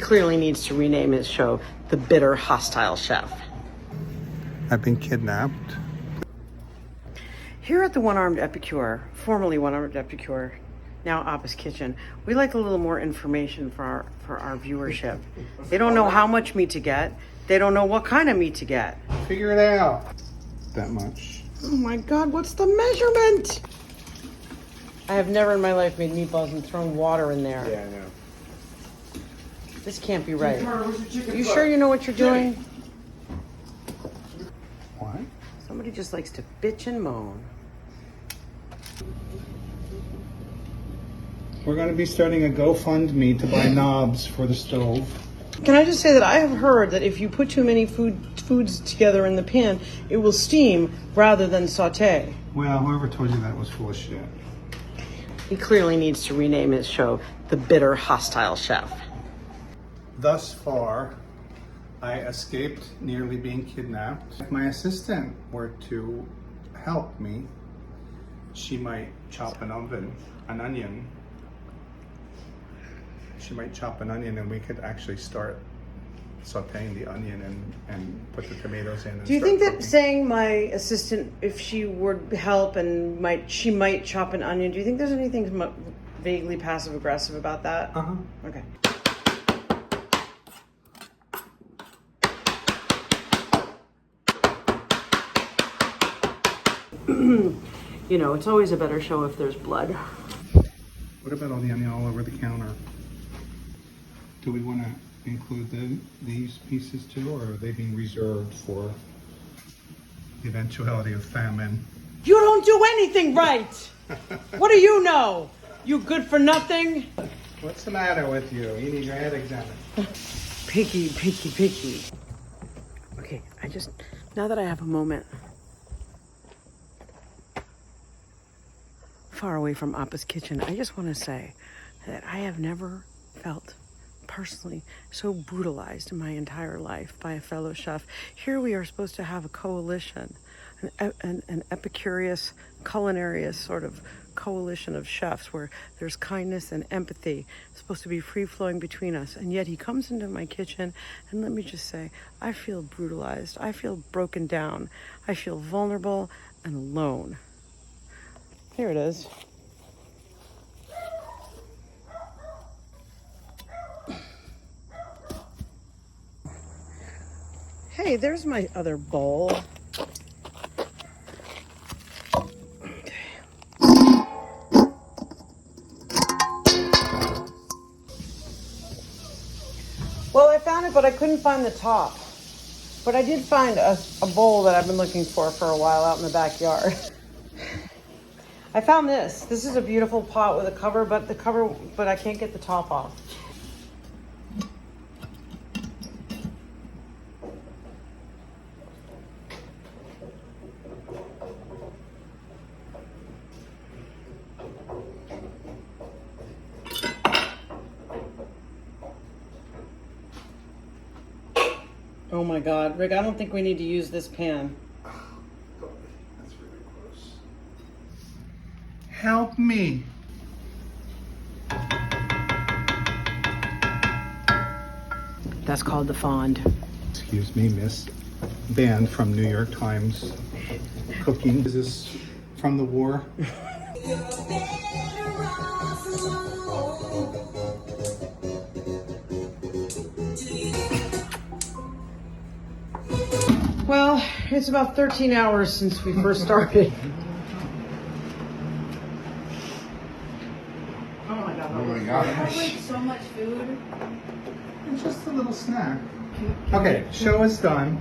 clearly needs to rename his show The Bitter Hostile Chef. I've been kidnapped. Here at the One-Armed Epicure, formerly One-Armed Epicure, now Appa's Kitchen, we like a little more information for our viewership. They don't know how much meat to get. They don't know what kind of meat to get. Figure it out. That much. Oh my God, what's the measurement? I have never in my life made meatballs and thrown water in there. Yeah, I know. This can't be right. You sure you know what you're doing? What? Somebody just likes to bitch and moan. We're going to be starting a GoFundMe to buy knobs for the stove. Can I just say that I have heard that if you put too many foods together in the pan, it will steam rather than saute. Well, whoever told you that was full of shit. He clearly needs to rename his show The Bitter Hostile Chef. Thus far, I escaped nearly being kidnapped. If my assistant were to help me, she might chop an onion. She might chop an onion and we could actually start sauteing the onion and put the tomatoes in. Do you think that saying my assistant, if she would help and she might chop an onion, do you think there's anything vaguely passive aggressive about that? Uh-huh. Okay. You know, it's always a better show if there's blood. What about all the onion all over the counter? Do we want to include these pieces too, or are they being reserved for the eventuality of famine? You don't do anything right! What do you know? You good for nothing? What's the matter with you? You need your head examined. Picky. Okay, now that I have a moment far away from Appa's Kitchen, I just want to say that I have never felt personally so brutalized in my entire life by a fellow chef. Here we are supposed to have a coalition, an epicurious, culinarious sort of coalition of chefs where there's kindness and empathy supposed to be free-flowing between us, and yet he comes into my kitchen and let me just say, I feel brutalized, I feel broken down, I feel vulnerable and alone. Here it is. Hey, there's my other bowl. Okay. Well, I found it, but I couldn't find the top. But I did find a bowl that I've been looking for a while out in the backyard. I found this. This is a beautiful pot with a cover, but I can't get the top off. Oh my God, Rick, I don't think we need to use this pan. That's really gross. Help me. That's called the fond. Excuse me, miss. Banned from New York Times cooking. Is this from the war? Well, it's about 13 hours since we first started. Oh my God. Oh my gosh. I like so much food. It's just a little snack. Okay, show is done.